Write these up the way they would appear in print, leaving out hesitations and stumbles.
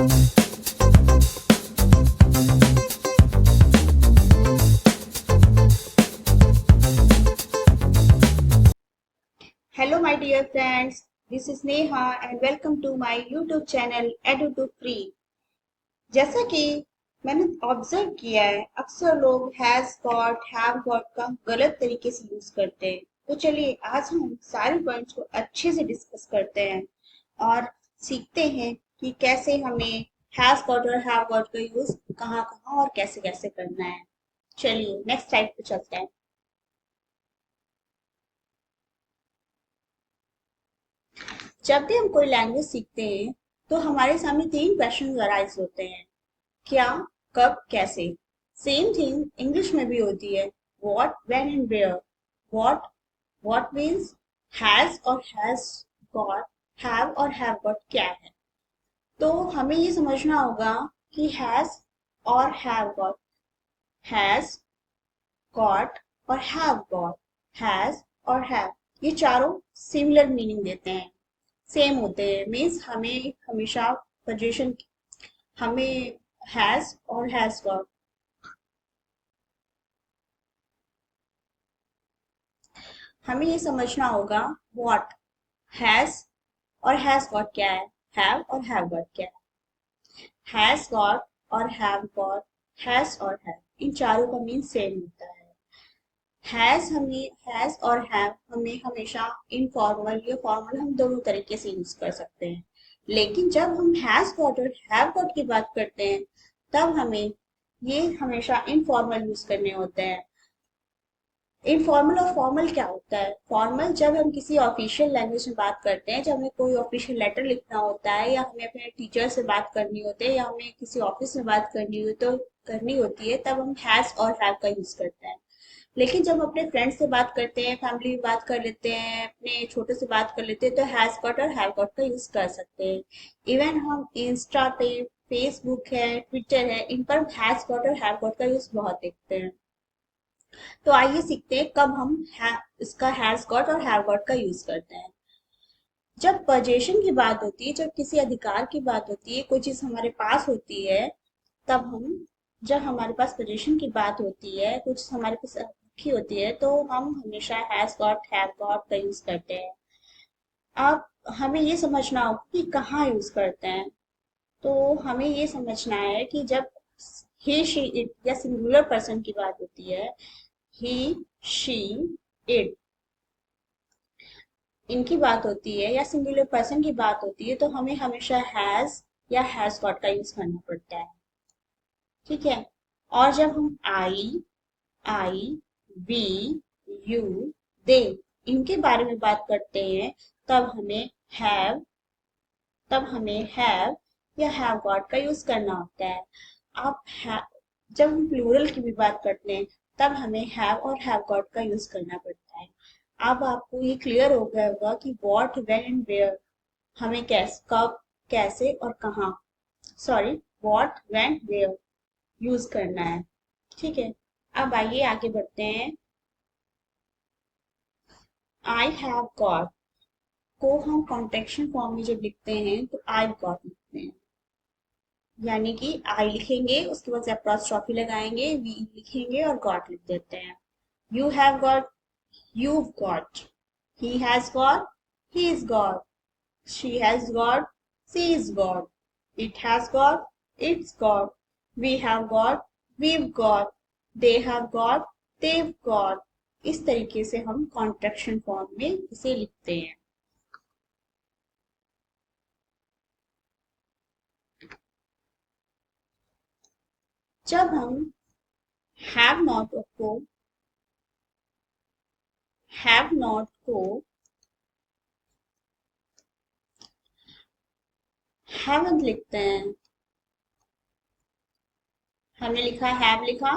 Hello, my dear friends. This is Neha and welcome to my YouTube channel EduTo Free. जैसा कि मैंने observe किया है, अक्सर लोग हैज गॉट, हैव गॉट का गलत तरीके से यूज करते हैं। तो चलिए आज हम सारे पॉइंट्स को अच्छे से डिस्कस करते हैं और सीखते हैं कि कैसे हमें हैज गॉट और हैव गॉट का यूज कहाँ कहाँ और कैसे कैसे करना है। चलिए नेक्स्ट स्लाइड पे चलते हैं। जब भी हम कोई लैंग्वेज सीखते हैं तो हमारे सामने तीन क्वेश्चन अराइज होते हैं। क्या, कब, कैसे। सेम थिंग इंग्लिश में भी होती है। What, when and where. What what means has और हैज गॉट, हैव और हैव गॉट क्या है। तो हमें ये समझना होगा कि हैज और हैव गॉट, हैज गॉट और हैव गॉट, हैज और हैव, ये चारों सिमिलर मीनिंग देते हैं, सेम होते हैं। मीन्स हमें हमेशा पोजीशन, हमें हैज और हैज गॉट, हमें ये समझना होगा व्हाट, हैज और हैज गॉट क्या है, हैव और हैव गॉट क्या है। हैज गॉट और हैव गॉट, हैज और हैव, इन चारों का मीन सेम होता है। हैज और हैव हमें हमेशा इनफॉर्मल या फॉर्मल, हम दोनों तरीके से यूज कर सकते हैं। लेकिन जब हम हैज गॉट और हैव गॉट की बात करते हैं तब हमें ये हमेशा इनफॉर्मल यूज करने होते हैं। इनफॉर्मल और फॉर्मल क्या होता है? फॉर्मल जब हम किसी ऑफिशियल लैंग्वेज में बात करते हैं, जब हमें कोई ऑफिशियल लेटर लिखना होता है या हमें अपने टीचर से बात करनी होती है या हमें किसी ऑफिस में बात करनी होती है, तब हम हैज और हैव का यूज करते हैं। लेकिन जब हम अपने फ्रेंड्स से बात करते हैं, फैमिली में बात कर लेते हैं, अपने छोटे से बात कर लेते हैं, तो हैज गॉट और हैव गॉट का यूज कर सकते हैं। इवन हम इंस्टा पे, फेसबुक है, ट्विटर है, इन पर हैज गॉट और हैव गॉट का यूज बहुत देखते हैं। तो आइए सीखते हैं कब हम इसका हैज गॉट और हैव गॉट का यूज करते हैं। जब पोजेशन की बात होती है, जब किसी अधिकार की बात होती है, कोई चीज हमारे पास होती है, तब हम, जब हमारे पास पोजीशन की बात होती है, कुछ हमारे पास रखी होती है, तो हम हमेशा हैज गॉट, हैव गॉट का यूज करते हैं। अब हमें ये समझना होगा कि कहाँ यूज करते हैं। तो हमें ये समझना है कि जब ही, शी, इट या सिंगुलर पर्सन की बात होती है, ही, शी, इट, इनकी बात होती है या सिंगुलर पर्सन की बात होती है, तो हमें हमेशा हैज या हैज गॉट का यूज करना पड़ता है। ठीक है। और जब हम आई, वी, यू, दे, इनके बारे में बात करते हैं, तब हमें हैव तब हमें हैव या हैव गॉट का यूज करना होता है। अब जब हम प्लूरल की भी बात करते हैं, तब हमें हैव और हैव गॉट का यूज करना पड़ता है। अब आपको ये क्लियर हो गया होगा कि व्हाट, व्हेन एंड वेयर हमें कैसे, कब, कैसे और कहाँ, sorry, what, when, where use करना है। ठीक है। अब आइए आगे बढ़ते हैं। आई हैव गॉट को हम कॉन्ट्रेक्शन फॉर्म में जब लिखते हैं तो आई गॉट लिखते हैं। यानी कि आई लिखेंगे, उसके बाद एप्रोस्ट्रॉफी लगाएंगे, वी लिखेंगे और गॉट लिख देते हैं। You have got, you've got, he has got, he's got, she has got, she's got, it has got, it's got, we have got, we've got, they have got, they've got। इस तरीके से हम contraction form में इसे लिखते हैं। जब हम हैव नॉट को हैव नॉट को हैवंट लिखते हैं, हमने लिखा हैव लिखा,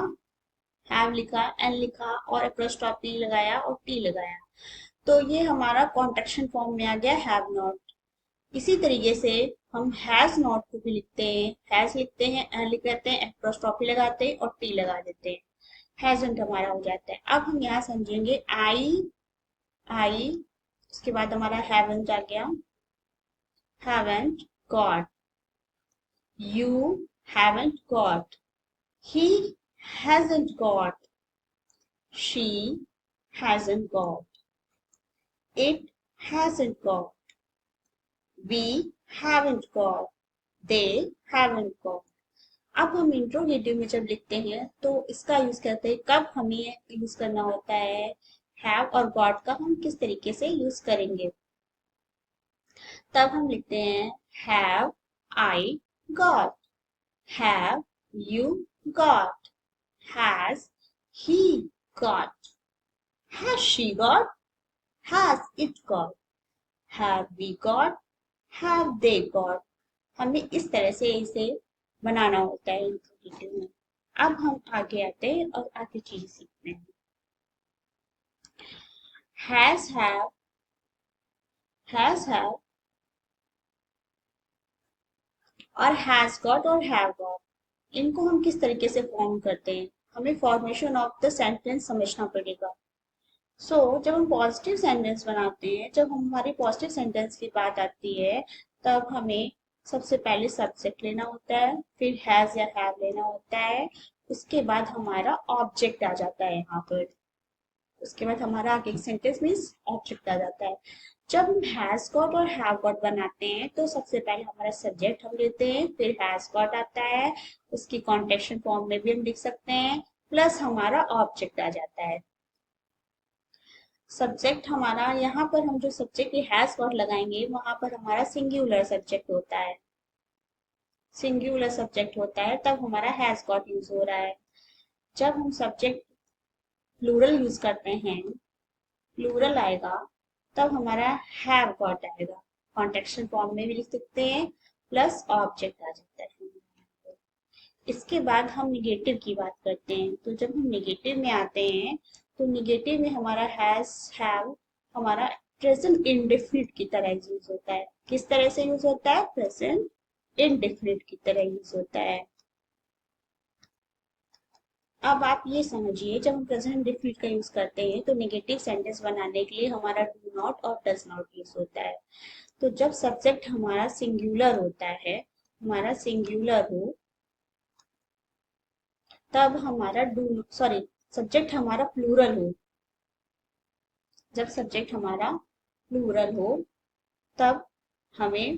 एन लिखा और एप्रोस्ट्रॉफी लगाया और टी लगाया, तो ये हमारा कॉन्ट्रैक्शन फॉर्म में आ गया हैव नॉट। इसी तरीके से हम हैज नॉट को भी लिखते हैं, हैज लिखते हैं, एन लिख देते हैं, एप्रोस्ट्रॉफी लगाते हैं और टी लगा देते हैं, हैजंट हमारा हो जाता है। अब हम यहाँ समझेंगे आई, उसके बाद हमारा हैवंट आ गया, haven't got, You haven't got. He hasn't got. She hasn't got. It hasn't got. We haven't got. They haven't got. अब हम इंट्रोगेटिव में जब लिखते हैं तो इसका यूज करते हैं कब हमें यूज करना होता है हैव और गॉट का हम किस तरीके से यूज करेंगे तब हम लिखते हैं have I got have you got has he got has she got has it got have we got have they got हमें इस तरह से इसे बनाना होता है इंट्रोगेटिव में अब हम आगे आते हैं और आगे चीज सीखते हैं हैज हैव और हैज गॉट और हैव गॉट इनको हम किस तरीके से फॉर्म करते हैं हमें फॉर्मेशन ऑफ द सेंटेंस समझना पड़ेगा जब हम पॉजिटिव सेंटेंस बनाते हैं जब हमारी पॉजिटिव सेंटेंस की बात आती है तब हमें सबसे पहले सब्जेक्ट लेना होता है फिर हैज या हैव लेना होता है उसके बाद हमारा ऑब्जेक्ट आ जाता है यहाँ पर उसके बाद हमारा आगे सेंटेंस मीन्स ऑब्जेक्ट आ जाता है जब हम हैज गॉट और हैव गॉट बनाते हैं तो सबसे पहले हमारा सब्जेक्ट हम लेते हैं फिर हैज गॉट आता है उसकी कॉन्टेक्शन फॉर्म में भी हम लिख सकते हैं प्लस हमारा ऑब्जेक्ट आ जाता है सब्जेक्ट हमारा यहाँ पर हम जो सब्जेक्ट हैज गॉट लगाएंगे वहां पर हमारा सिंगुलर सब्जेक्ट होता है सिंगुलर सब्जेक्ट होता है तब हमारा हैज गॉट यूज हो रहा है जब हम सब्जेक्ट प्लूरल यूज करते हैं प्लूरल आएगा तब हमारा हैव गॉट आएगा कॉन्टेक्शन फॉर्म में भी लिख सकते हैं प्लस ऑब्जेक्ट आ जाता है इसके बाद हम निगेटिव की बात करते हैं तो जब हम निगेटिव में आते हैं तो निगेटिव में हमारा हैज हैव हमारा प्रेजेंट इंडेफिनिट की तरह यूज होता है किस तरह से यूज होता है प्रेजेंट इंडेफिनिट की तरह यूज होता है अब आप ये समझिए जब हम प्रेजेंट इंडेफिनिट का यूज करते हैं तो नेगेटिव सेंटेंस बनाने के लिए हमारा डू नॉट और डज नॉट यूज होता है तो जब सब्जेक्ट हमारा सिंगुलर होता है हमारा सिंगुलर हो तब हमारा सब्जेक्ट हमारा प्लूरल हो जब सब्जेक्ट हमारा प्लूरल हो तब हमें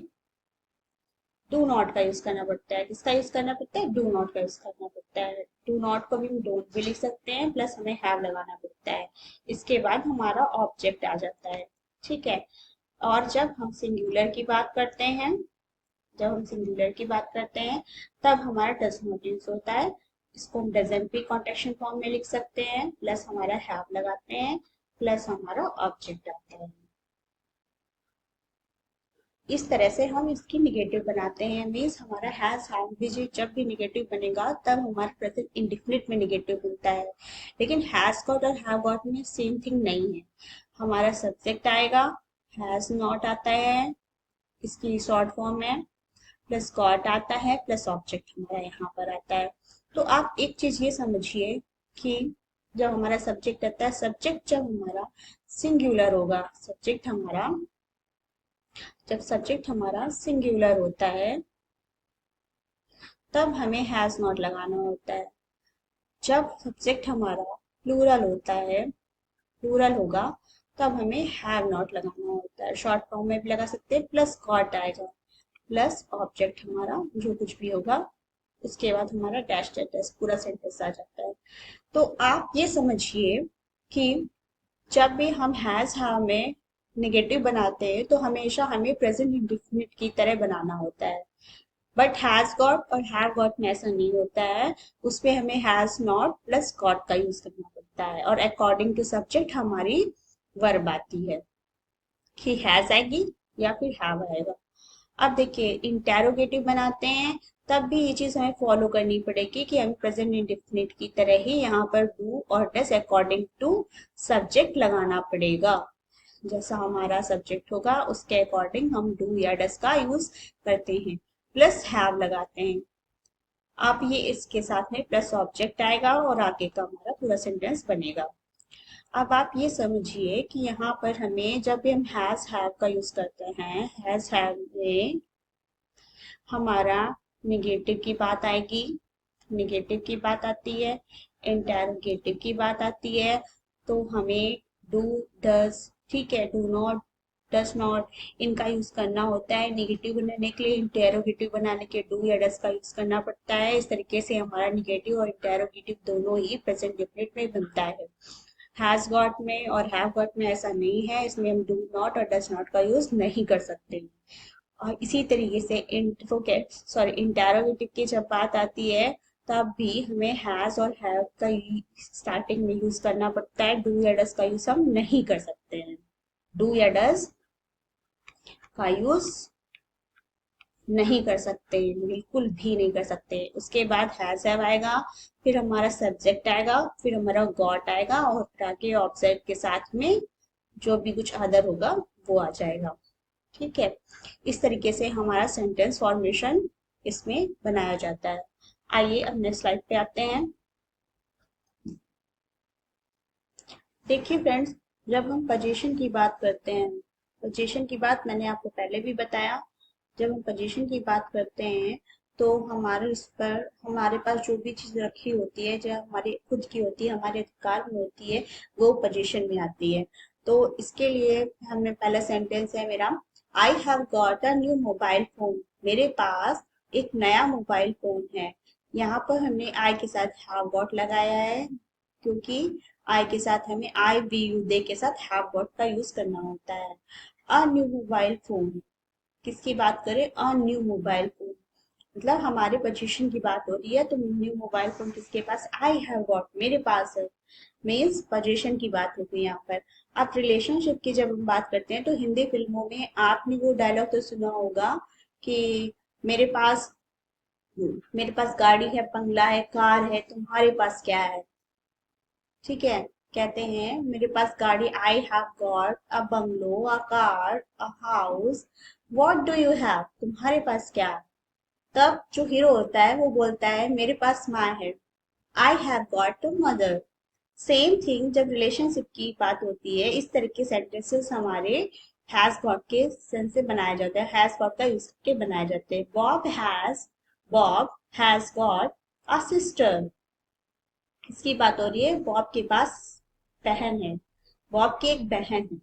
डू नॉट का यूज करना पड़ता है किसका यूज करना पड़ता है डू नॉट का यूज करना पड़ता है डू नॉट को भी हम डोंट भी लिख सकते हैं प्लस हमें हैव लगाना पड़ता है इसके बाद हमारा ऑब्जेक्ट आ जाता है ठीक है और जब हम सिंगुलर की बात करते हैं जब हम सिंगुलर की बात करते हैं तब हमारा डज नॉट यूज होता है इसको हम डजंट भी कॉन्टेक्शन फॉर्म में लिख सकते हैं प्लस हमारा हैव लगाते हैं प्लस हमारा ऑब्जेक्ट आता है इस तरह से हम इसकी निगेटिव बनाते हैं मीन्स हमारा हैज हैव भी जब भी निगेटिव बनेगा तब हमारा प्रेजेंट इंडेफिनिट में निगेटिव बनता है लेकिन हैज गॉट और हैव गॉट में सेम थिंग नहीं है हमारा सब्जेक्ट आएगा हैज नॉट आता है इसकी शॉर्ट फॉर्म है प्लस गॉट आता है प्लस ऑब्जेक्ट हमारा यहाँ पर आता है तो आप एक चीज ये समझिए कि जब हमारा सब्जेक्ट आता है सब्जेक्ट जब हमारा सिंगुलर होगा जब सब्जेक्ट हमारा सिंगुलर होता है तब हमें हैज नॉट लगाना होता है जब सब्जेक्ट हमारा प्लूरल होता है प्लूरल होगा तब हमें हैव नॉट लगाना होता है शॉर्ट फॉर्म में भी लगा सकते हैं प्लस गॉट आएगा प्लस ऑब्जेक्ट हमारा जो कुछ भी होगा उसके बाद हमारा डैश डैश पूरा सेंटेंस आ जाता है तो आप ये समझिए कि जब भी हम हैज हैव में नेगेटिव बनाते हैं तो हमेशा हमें प्रेजेंट इंडेफिनिट की तरह बनाना होता है बट हैज गॉट और हैव गॉट में ऐसा नहीं होता है उसमें हमें हैज नॉट प्लस गॉट का यूज करना पड़ता है और अकॉर्डिंग टू सब्जेक्ट हमारी वर्ब आती है कि हैज आएगी या फिर हैव आएगा अब देखिए इंटेरोगेटिव बनाते हैं तब भी ये चीज हमें फॉलो करनी पड़ेगी कि हमें प्रेजेंट इंडेफिनिट की तरह ही यहाँ पर डू और डज अकॉर्डिंग टू सब्जेक्ट लगाना पड़ेगा जैसा हमारा सब्जेक्ट होगा उसके अकॉर्डिंग हम डू या डज का यूज करते हैं प्लस हैव लगाते हैं आप ये इसके साथ में प्लस ऑब्जेक्ट आएगा और आगे का हमारा पूरा सेंटेंस बनेगा अब आप ये समझिए कि यहाँ पर हमें जब भी हम हैज हैव का यूज करते हैं हैज हैव में हमारा निगेटिव की बात आएगी, निगेटिव की बात आती है, इंटेरोगेटिव की बात आती है, तो हमें डू, डज, ठीक है, डू नॉट, डज नॉट, इनका यूज करना होता है। नेगेटिव बनाने के लिए इंटेरोगेटिव बनाने के डू या डज का यूज करना पड़ता है। इस तरीके से हमारा निगेटिव और इंटेरोगेटिव दोनों ही प्रेजेंट डिफिनिट में बनता है। हैज गॉट में और हैव गॉट में ऐसा नहीं है, इसमें हम डू नॉट और डज नॉट का यूज नहीं कर सकते। और इसी तरीके से इंटेरोगेटिव की जब बात आती है तब भी हमें हैज और हैव का स्टार्टिंग में यूज करना पड़ता है। डू या डज का यूज हम नहीं कर सकते हैं, डू या डज का यूज नहीं कर सकते, बिल्कुल भी नहीं कर सकते। उसके बाद हैज हैव आएगा, फिर हमारा सब्जेक्ट आएगा, फिर हमारा गॉट आएगा और फिर आगे ऑब्जेक्ट के साथ में जो भी कुछ अदर होगा वो आ जाएगा। ठीक है, इस तरीके से हमारा सेंटेंस फॉर्मेशन इसमें बनाया जाता है। आइए अब नेक्स्ट स्लाइड पे आते हैं। देखिए फ्रेंड्स, जब हम पोजीशन की बात करते हैं, पोजीशन की बात मैंने आपको पहले भी बताया, जब हम पोजीशन की बात करते हैं तो हमारे इस पर हमारे पास जो भी चीज रखी होती है, जो हमारे खुद की होती है, हमारे अधिकार में होती है, वो पोजीशन में आती है। तो इसके लिए हमें पहला सेंटेंस है मेरा, आई have got a new mobile phone, मेरे पास एक नया मोबाइल फोन है। यहाँ पर हमने आई के साथ हैव गॉट लगाया है, क्योंकि आई के साथ हमें आई वी यू दे के साथ हैव गॉट का यूज करना होता है। अ न्यू मोबाइल फोन, किसकी बात करें, अ न्यू मोबाइल फोन, मतलब हमारे पोजीशन की बात हो रही है, तो न्यू मोबाइल फोन किसके पास, आई हैव गॉट, मेरे पास है, मीन्स पोजीशन की बात होती है यहाँ पर। अब रिलेशनशिप की जब हम बात करते हैं तो हिंदी फिल्मों में आपने वो डायलॉग तो सुना होगा कि मेरे पास मेरे पास गाड़ी है, बंगला है, कार है, तुम्हारे पास क्या है। ठीक है, कहते हैं मेरे पास गाड़ी, आई have got a bungalow, a car, a house, what do you have, तुम्हारे पास क्या है। तब जो हीरो होता है वो बोलता है मेरे पास माँ है, I have got a mother. Same thing जब रिलेशनशिप की बात होती है, इस तरह के सेंटेंसेस हमारे हैज गॉट के सेंस से बनाया जाता है, हैज गॉट का यूज करके बनाए जाते हैं। Bob has got a sister, इसकी बात हो रही है, बॉब के पास बहन है, बॉब की एक बहन है।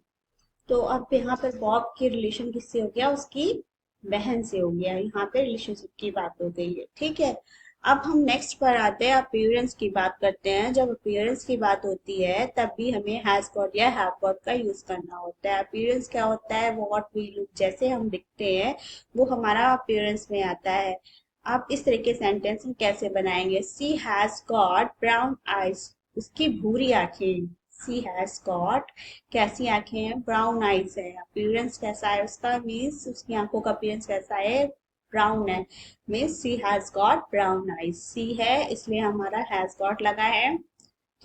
तो अब यहाँ पर बॉब के रिलेशन किससे हो गया, उसकी बहन से हो गया, यहाँ पे रिलेशनशिप की बात हो गई है। ठीक है, अब हम नेक्स्ट पर आते हैं, अपीयरेंस की बात करते हैं। जब अपीयरेंस की बात होती है तब भी हमें हैज गॉट या हैव गॉट का यूज करना होता है। अपीयरेंस क्या होता है, व्हाट वी लुक, जैसे हम दिखते हैं वो हमारा अपीयरेंस में आता है। आप इस तरह के सेंटेंस हम कैसे बनाएंगे, सी हैज गॉट ब्राउन आईज, उसकी भूरी आंखें, सी हैज गॉट, कैसी आंखें हैं, ब्राउन आईज है। अपीयरेंस कैसा है उसका, मीन्स उसकी आंखों का अपीयरेंस कैसा है, ब्राउन है, means she has got brown eyes, she है इसलिए हमारा हैज गॉट लगा है।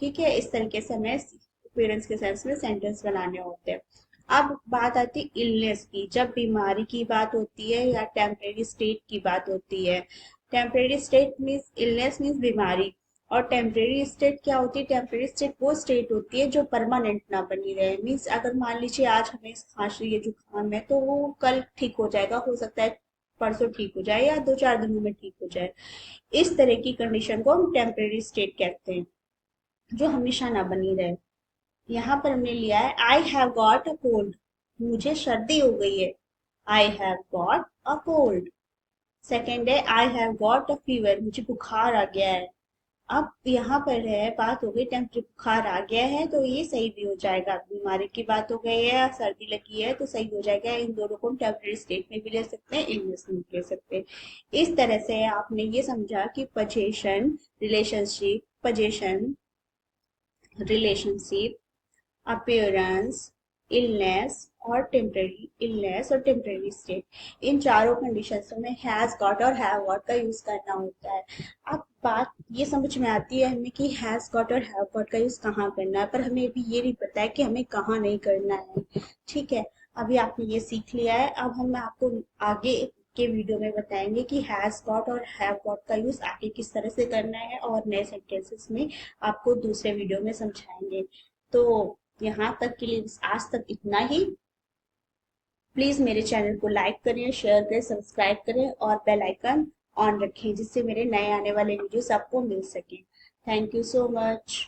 ठीक है, इस तरीके से हमें अपीयरेंस के सेंस में सेंटेंस बनाने होते हैं। अब बात आती है इलनेस की, जब बीमारी की बात होती है या टेम्परेरी स्टेट की बात होती है। Temporary state means illness means बीमारी, और टेम्परेरी स्टेट क्या होती है, टेम्परेरी स्टेट वो स्टेट होती है जो परमानेंट ना बनी रहे। मीन्स अगर मान लीजिए आज हमें खांसी है, जुकाम है, तो वो कल ठीक हो जाएगा, हो सकता है परसों ठीक हो जाए या 2-4 दिनों में ठीक हो जाए। इस तरह की कंडीशन को हम टेम्परेरी स्टेट कहते हैं, जो हमेशा ना बनी रहे। यहाँ पर हमने लिया है I have got a cold, मुझे सर्दी हो गई है, I have got a cold. Second है I have got a fever, मुझे बुखार आ गया है। अब यहाँ पर है बात हो गई टेम्परेरी, बुखार आ गया है तो ये सही भी हो जाएगा, बीमारी की बात हो गई है, सर्दी लगी है तो सही हो जाएगा। इन दोनों को हम टेम्परेरी स्टेट में भी ले सकते हैं, इलनेस में भी ले सकते हैं। इस तरह से आपने ये समझा कि position, relationship, position, relationship, appearance, illness और टेम्परेरी स्टेट, इन चारों कंडीशंस में हैज गॉट और हैव गॉट का यूज करना होता है। अब बात ये समझ में आती है हमें कि हैज गॉट और हैव गॉट का यूज कहाँ करना है, पर हमें अभी ये नहीं पता है कि हमें कहाँ नहीं करना है। ठीक है, अभी आपने ये सीख लिया है, अब हम आपको आगे के वीडियो में बताएंगे कि हैज गॉट और हैव गॉट का यूज आगे किस तरह से करना है, और नए सेंटेंसेस में आपको दूसरे वीडियो में समझाएंगे। तो यहाँ तक के लिए आज तक इतना ही। प्लीज मेरे चैनल को लाइक करें, शेयर करें, सब्सक्राइब करें और बेल आइकन ऑन रखें जिससे मेरे नए आने वाले वीडियोस आपको मिल सके। Thank you so much.